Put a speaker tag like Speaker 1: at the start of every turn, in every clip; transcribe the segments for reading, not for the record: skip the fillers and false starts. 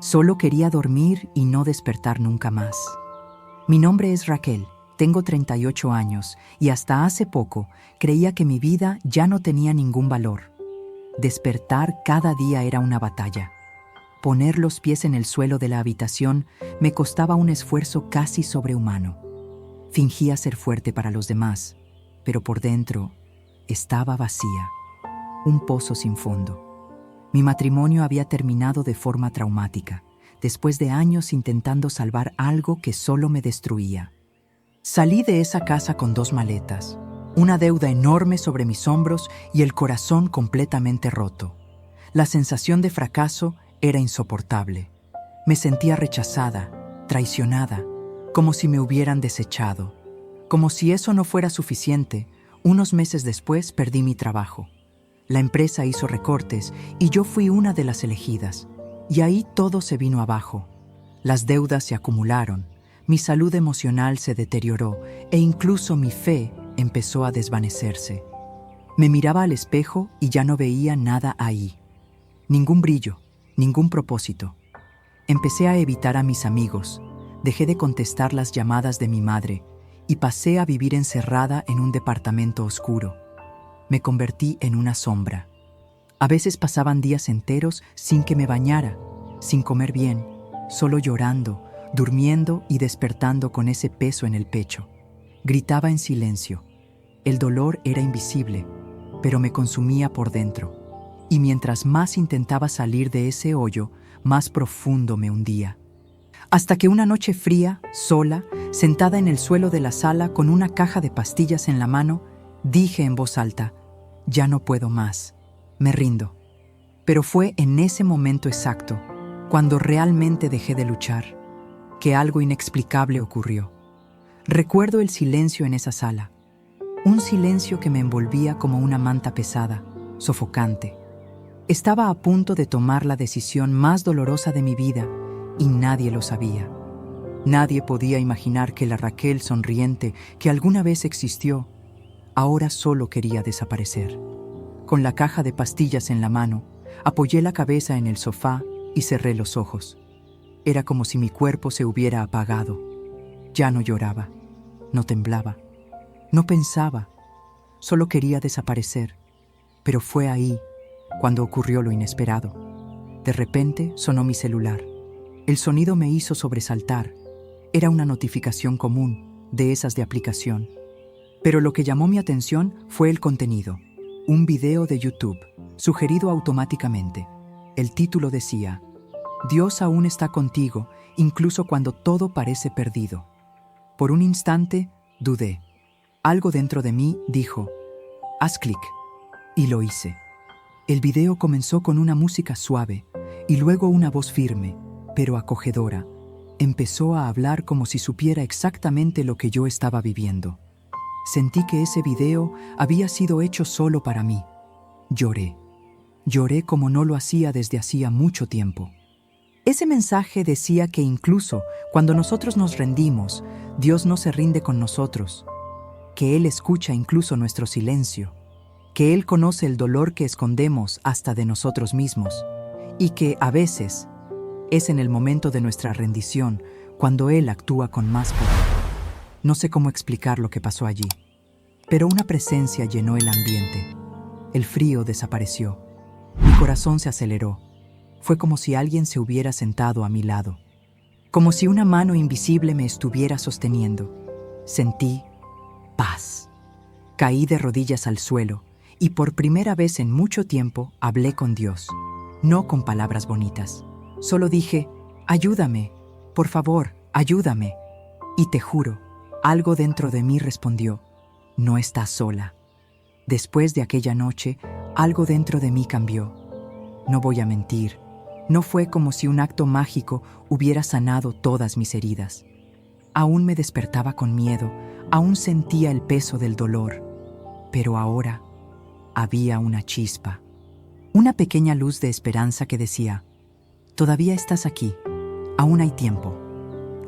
Speaker 1: Solo quería dormir y no despertar nunca más. Mi nombre es Raquel, tengo 38 años y hasta hace poco creía que mi vida ya no tenía ningún valor. Despertar cada día era una batalla. Poner los pies en el suelo de la habitación me costaba un esfuerzo casi sobrehumano. Fingía ser fuerte para los demás, pero por dentro estaba vacía, un pozo sin fondo. Mi matrimonio había terminado de forma traumática, después de años intentando salvar algo que solo me destruía. Salí de esa casa con 2 maletas, una deuda enorme sobre mis hombros y el corazón completamente roto. La sensación de fracaso era insoportable. Me sentía rechazada, traicionada, como si me hubieran desechado. Como si eso no fuera suficiente, unos meses después perdí mi trabajo. La empresa hizo recortes y yo fui una de las elegidas. Y ahí todo se vino abajo. Las deudas se acumularon, mi salud emocional se deterioró e incluso mi fe empezó a desvanecerse. Me miraba al espejo y ya no veía nada ahí. Ningún brillo, ningún propósito. Empecé a evitar a mis amigos, dejé de contestar las llamadas de mi madre y pasé a vivir encerrada en un departamento oscuro. Me convertí en una sombra. A veces pasaban días enteros sin que me bañara, sin comer bien, solo llorando, durmiendo y despertando con ese peso en el pecho. Gritaba en silencio. El dolor era invisible, pero me consumía por dentro. Y mientras más intentaba salir de ese hoyo, más profundo me hundía. Hasta que una noche fría, sola, sentada en el suelo de la sala con una caja de pastillas en la mano, dije en voz alta: «Ya no puedo más, me rindo». Pero fue en ese momento exacto, cuando realmente dejé de luchar, que algo inexplicable ocurrió. Recuerdo el silencio en esa sala, un silencio que me envolvía como una manta pesada, sofocante. Estaba a punto de tomar la decisión más dolorosa de mi vida y nadie lo sabía. Nadie podía imaginar que la Raquel sonriente que alguna vez existió, ahora solo quería desaparecer. Con la caja de pastillas en la mano, apoyé la cabeza en el sofá y cerré los ojos. Era como si mi cuerpo se hubiera apagado. Ya no lloraba, no temblaba, no pensaba, solo quería desaparecer. Pero fue ahí cuando ocurrió lo inesperado. De repente sonó mi celular. El sonido me hizo sobresaltar. Era una notificación común, de esas de aplicación. Pero lo que llamó mi atención fue el contenido. Un video de YouTube, sugerido automáticamente. El título decía: «Dios aún está contigo, incluso cuando todo parece perdido». Por un instante, dudé. Algo dentro de mí dijo: «Haz clic». Y lo hice. El video comenzó con una música suave y luego una voz firme, pero acogedora. Empezó a hablar como si supiera exactamente lo que yo estaba viviendo. Sentí que ese video había sido hecho solo para mí. Lloré. Lloré como no lo hacía desde hacía mucho tiempo. Ese mensaje decía que incluso cuando nosotros nos rendimos, Dios no se rinde con nosotros, que Él escucha incluso nuestro silencio, que Él conoce el dolor que escondemos hasta de nosotros mismos, y que a veces es en el momento de nuestra rendición cuando Él actúa con más poder. No sé cómo explicar lo que pasó allí, pero una presencia llenó el ambiente. El frío desapareció. Mi corazón se aceleró. Fue como si alguien se hubiera sentado a mi lado, como si una mano invisible me estuviera sosteniendo. Sentí paz. Caí de rodillas al suelo y por primera vez en mucho tiempo hablé con Dios. No con palabras bonitas. Solo dije: «Ayúdame, por favor, ayúdame». Y te juro, algo dentro de mí respondió: «No estás sola». Después de aquella noche, algo dentro de mí cambió. No voy a mentir, no fue como si un acto mágico hubiera sanado todas mis heridas. Aún me despertaba con miedo, aún sentía el peso del dolor. Pero ahora había una chispa, una pequeña luz de esperanza que decía: «Todavía estás aquí, aún hay tiempo».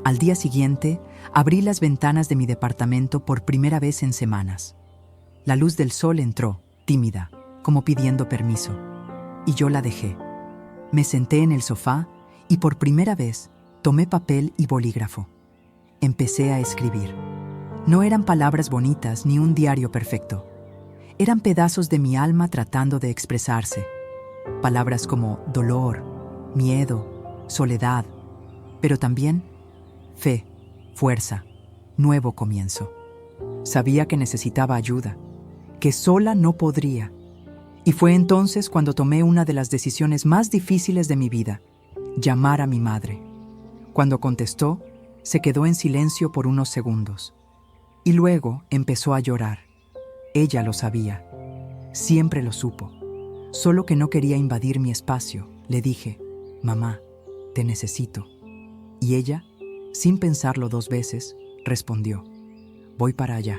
Speaker 1: Al día siguiente, abrí las ventanas de mi departamento por primera vez en semanas. La luz del sol entró, tímida, como pidiendo permiso, y yo la dejé. Me senté en el sofá Y por primera vez, tomé papel y bolígrafo. Empecé a escribir. No eran palabras bonitas ni un diario perfecto. Eran pedazos de mi alma tratando de expresarse. Palabras como dolor, miedo, soledad, pero también fe, fuerza, nuevo comienzo. Sabía que necesitaba ayuda, que sola no podría. Y fue entonces cuando tomé una de las decisiones más difíciles de mi vida: llamar a mi madre. Cuando contestó, se quedó en silencio por unos segundos. Y luego empezó a llorar. Ella lo sabía. Siempre lo supo. Solo que no quería invadir mi espacio. Le dije: «Mamá, te necesito». Y ella, sin pensarlo 2 veces, respondió: «Voy para allá».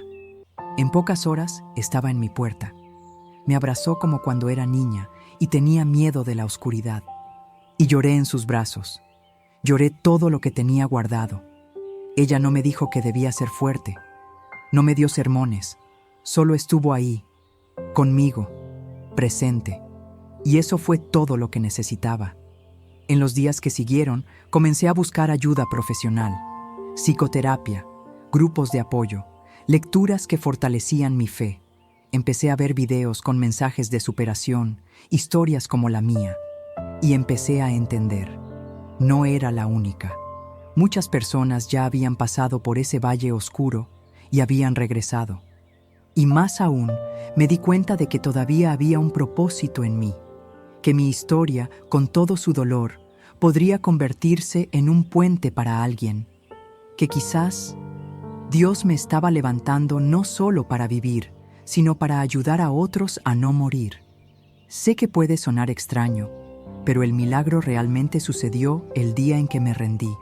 Speaker 1: En pocas horas estaba en mi puerta. Me abrazó como cuando era niña y tenía miedo de la oscuridad. Y lloré en sus brazos. Lloré todo lo que tenía guardado. Ella no me dijo que debía ser fuerte. No me dio sermones. Solo estuvo ahí, conmigo, presente. Y eso fue todo lo que necesitaba. En los días que siguieron, comencé a buscar ayuda profesional, psicoterapia, grupos de apoyo, lecturas que fortalecían mi fe. Empecé a ver videos con mensajes de superación, historias como la mía, y empecé a entender. No era la única. Muchas personas ya habían pasado por ese valle oscuro y habían regresado. Y más aún, me di cuenta de que todavía había un propósito en mí, que mi historia, con todo su dolor, podría convertirse en un puente para alguien, que quizás Dios me estaba levantando no solo para vivir, sino para ayudar a otros a no morir. Sé que puede sonar extraño, pero el milagro realmente sucedió el día en que me rendí,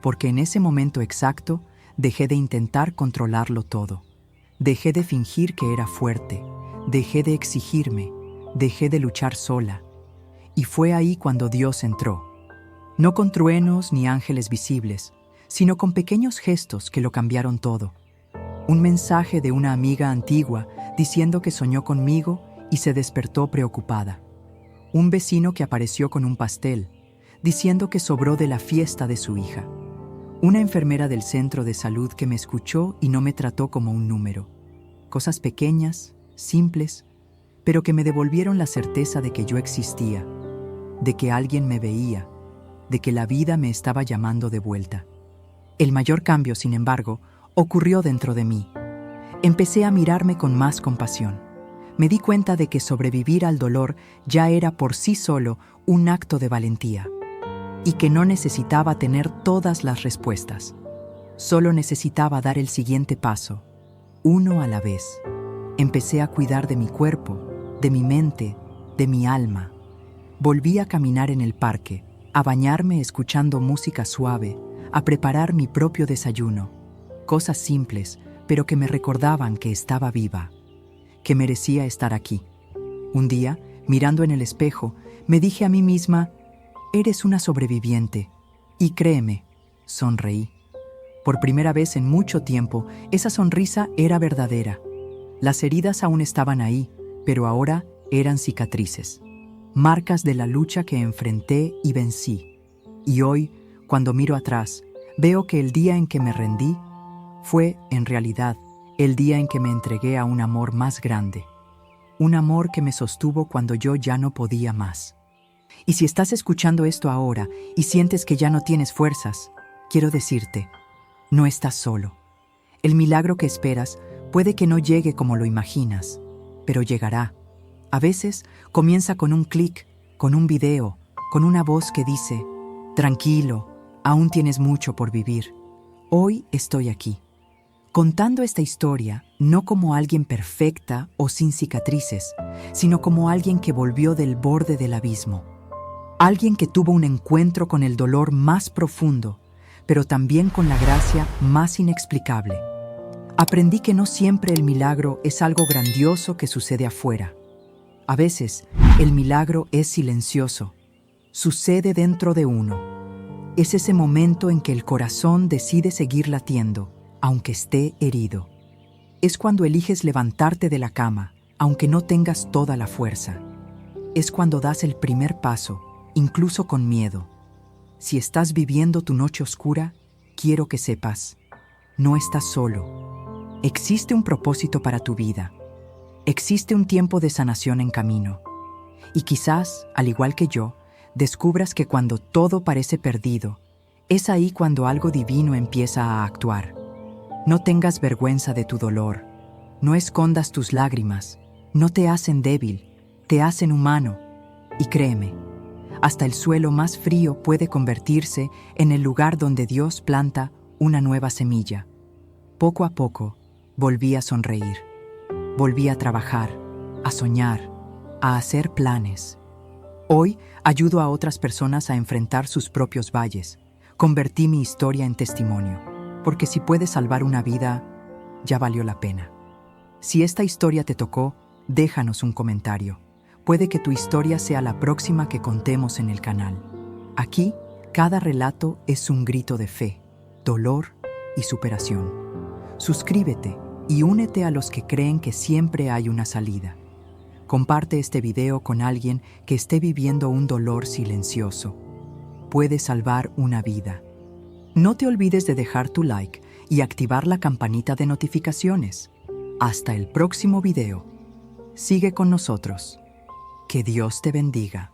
Speaker 1: porque en ese momento exacto dejé de intentar controlarlo todo. Dejé de fingir que era fuerte, dejé de exigirme, dejé de luchar sola. Y fue ahí cuando Dios entró. No con truenos ni ángeles visibles, sino con pequeños gestos que lo cambiaron todo. Un mensaje de una amiga antigua diciendo que soñó conmigo y se despertó preocupada. Un vecino que apareció con un pastel, diciendo que sobró de la fiesta de su hija. Una enfermera del centro de salud que me escuchó y no me trató como un número. Cosas pequeñas, simples, pero que me devolvieron la certeza de que yo existía, de que alguien me veía, de que la vida me estaba llamando de vuelta. El mayor cambio, sin embargo, ocurrió dentro de mí. Empecé a mirarme con más compasión. Me di cuenta de que sobrevivir al dolor ya era por sí solo un acto de valentía, y que no necesitaba tener todas las respuestas. Solo necesitaba dar el siguiente paso, uno a la vez. Empecé a cuidar de mi cuerpo, de mi mente, de mi alma. Volví a caminar en el parque, a bañarme escuchando música suave, a preparar mi propio desayuno. Cosas simples, pero que me recordaban que estaba viva, que merecía estar aquí. Un día, mirando en el espejo, me dije a mí misma: «Eres una sobreviviente». Y créeme, sonreí. Por primera vez en mucho tiempo, esa sonrisa era verdadera. Las heridas aún estaban ahí, pero ahora eran cicatrices. Marcas de la lucha que enfrenté y vencí. Y hoy, cuando miro atrás, veo que el día en que me rendí fue, en realidad, el día en que me entregué a un amor más grande. Un amor que me sostuvo cuando yo ya no podía más. Y si estás escuchando esto ahora y sientes que ya no tienes fuerzas, quiero decirte: no estás solo. El milagro que esperas puede que no llegue como lo imaginas, pero llegará. A veces comienza con un clic, con un video, con una voz que dice: «Tranquilo, aún tienes mucho por vivir». Hoy estoy aquí, contando esta historia no como alguien perfecta o sin cicatrices, sino como alguien que volvió del borde del abismo. Alguien que tuvo un encuentro con el dolor más profundo, pero también con la gracia más inexplicable. Aprendí que no siempre el milagro es algo grandioso que sucede afuera. A veces, el milagro es silencioso. Sucede dentro de uno. Es ese momento en que el corazón decide seguir latiendo, aunque esté herido. Es cuando eliges levantarte de la cama, aunque no tengas toda la fuerza. Es cuando das el primer paso, incluso con miedo. Si estás viviendo tu noche oscura, quiero que sepas, no estás solo. Existe un propósito para tu vida. Existe un tiempo de sanación en camino. Y quizás, al igual que yo, descubras que cuando todo parece perdido, es ahí cuando algo divino empieza a actuar. No tengas vergüenza de tu dolor. No escondas tus lágrimas. No te hacen débil, te hacen humano. Y créeme, hasta el suelo más frío puede convertirse en el lugar donde Dios planta una nueva semilla. Poco a poco, volví a sonreír. Volví a trabajar, a soñar, a hacer planes. Hoy ayudo a otras personas a enfrentar sus propios valles. Convertí mi historia en testimonio, porque si puedes salvar una vida, ya valió la pena. Si esta historia te tocó, déjanos un comentario. Puede que tu historia sea la próxima que contemos en el canal. Aquí, cada relato es un grito de fe, dolor y superación. Suscríbete y únete a los que creen que siempre hay una salida. Comparte este video con alguien que esté viviendo un dolor silencioso. Puede salvar una vida. No te olvides de dejar tu like y activar la campanita de notificaciones. Hasta el próximo video. Sigue con nosotros. Que Dios te bendiga.